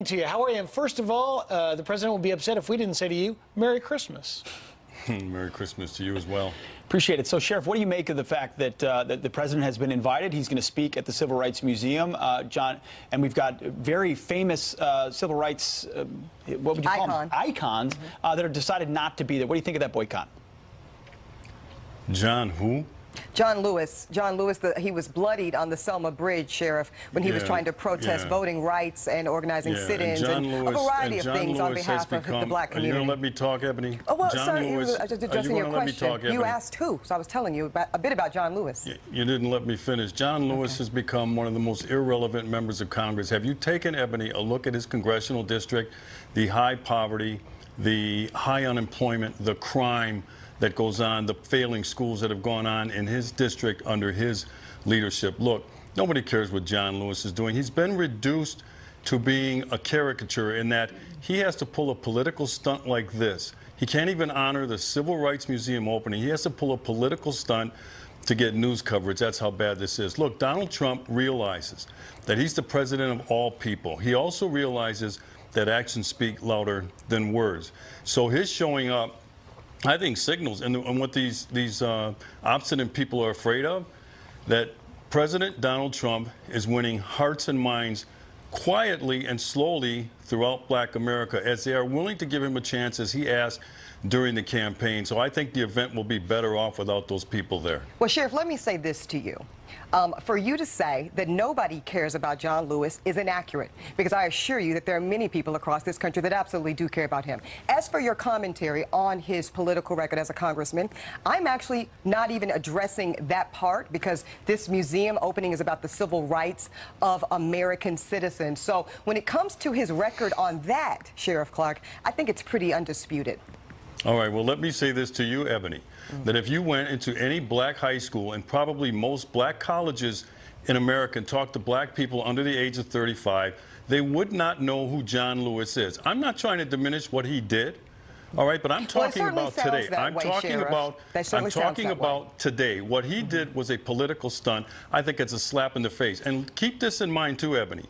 To you. How are you? And first of all, the president will be upset if we didn't say to you, Merry Christmas. Merry Christmas to you as well. Appreciate it. So, Sheriff, what do you make of the fact that that the president has been invited? He's going to speak at the Civil Rights Museum, John, and we've got very famous civil rights, what would you call them? Icons that have decided not to be there. What do you think of that boycott? John who? John Lewis. John Lewis, he was bloodied on the Selma Bridge, Sheriff, when he was trying to protest voting rights and organizing sit-ins and a variety of things on behalf of the black community. Are you going to let me talk, Ebony? Oh, well, John sorry, Lewis, I was just addressing your question. You asked who, so I was telling you a bit about John Lewis. You didn't let me finish. John Lewis has become one of the most irrelevant members of Congress. Have you taken, Ebony, a look at his congressional district, the high poverty, the high unemployment, the crime that goes on, the failing schools that have gone on in his district under his leadership? Look, nobody cares what John Lewis is doing. He's been reduced to being a caricature in that he has to pull a political stunt like this. He can't even honor the Civil Rights Museum opening. He has to pull a political stunt to get news coverage. That's how bad this is. Look, Donald Trump realizes that he's the president of all people. He also realizes that actions speak louder than words. So his showing up, I think, signals, and what these obstinate people are afraid of, that President Donald Trump is winning hearts and minds quietly and slowly throughout black America, as they are willing to give him a chance, as he asked during the campaign. So I think the event will be better off without those people there. Well, Sheriff, let me say this to you. For you to say that nobody cares about John Lewis is inaccurate, because I assure you that there are many people across this country that absolutely do care about him. As for your commentary on his political record as a congressman, I'm actually not even addressing that part, because this museum opening is about the civil rights of American citizens. So when it comes to his record on that, Sheriff Clarke, I think it's pretty undisputed. All right, well, let me say this to you, Ebony, that if you went into any black high school and probably most black colleges in America and talked to black people under the age of 35, they would not know who John Lewis is. I'm not trying to diminish what he did, all right, but I'm talking about today. I'm talking about today. What he did was a political stunt. I think it's a slap in the face. And keep this in mind too, Ebony,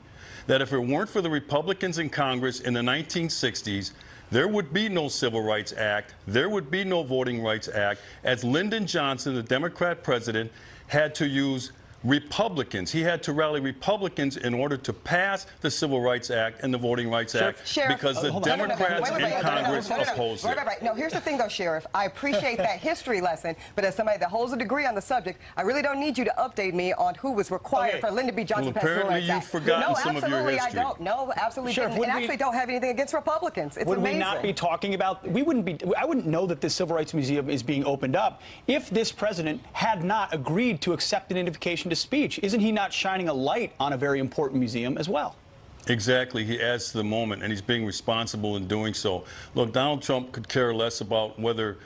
that if it weren't for the Republicans in Congress in the 1960s, there would be no Civil Rights Act. There would be no Voting Rights Act, as Lyndon Johnson, the Democrat president, had to use Republicans. He had to rally Republicans in order to pass the Civil Rights Act and the Voting Rights Act, because the Democrats in Congress opposed it. No, here's the thing, though, Sheriff. I appreciate that history lesson, but as somebody that holds a degree on the subject, I really don't need you to update me on who was required for Lyndon B. Johnson to pass the Civil Rights Act. Apparently you've forgotten some of your history. No, absolutely I don't. No, absolutely didn't. And actually don't have anything against Republicans. It's amazing. Would we not be talking about, I wouldn't know that this Civil Rights Museum is being opened up if this president had not agreed to accept an invitation to speech. Isn't he not shining a light on a very important museum as well? Exactly. He adds to the moment, and he's being responsible in doing so. Look, Donald Trump could care less about whether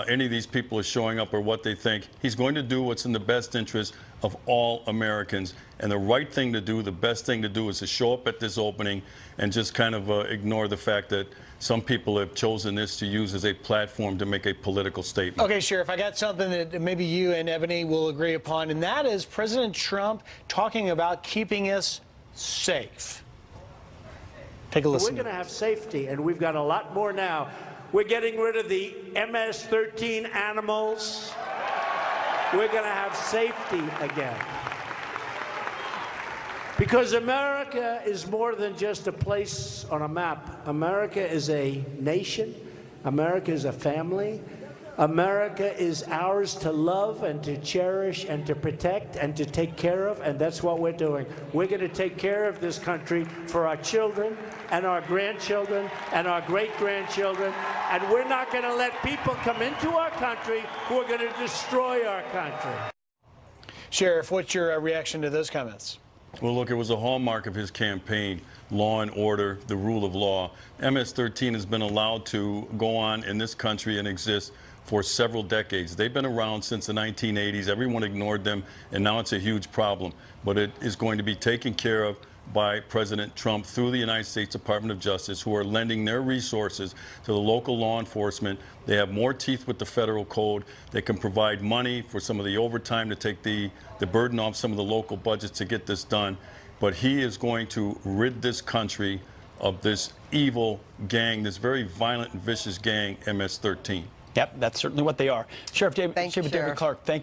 any of these people are showing up or what they think. He's going to do what's in the best interest of all Americans. And the right thing to do, the best thing to do, is to show up at this opening and just kind of ignore the fact that some people have chosen this to use as a platform to make a political statement. Okay, Sheriff, I got something that maybe you and Ebony will agree upon, and that is President Trump talking about keeping us safe. Take a listen. We're going to have safety, and we've got a lot more now. We're getting rid of the MS-13 animals. We're going to have safety again. Because America is more than just a place on a map. America is a nation. America is a family. America is ours to love and to cherish and to protect and to take care of, and that's what we're doing. We're going to take care of this country for our children and our grandchildren and our great-grandchildren, and we're not going to let people come into our country who are going to destroy our country. Sheriff, what's your reaction to those comments? Well, look, it was a hallmark of his campaign, law and order, the rule of law. MS-13 has been allowed to go on in this country and exist for several decades. They've been around since the 1980s. Everyone ignored them, and now it's a huge problem. But it is going to be taken care of by President Trump through the United States Department of Justice, who are lending their resources to the local law enforcement. They have more teeth with the federal code. They can provide money for some of the overtime to take the burden off some of the local budgets to get this done. But he is going to rid this country of this evil gang, this very violent and vicious gang, MS-13. Yep, that's certainly what they are. Sheriff David, Thank you, David Sheriff. Clarke, thank you.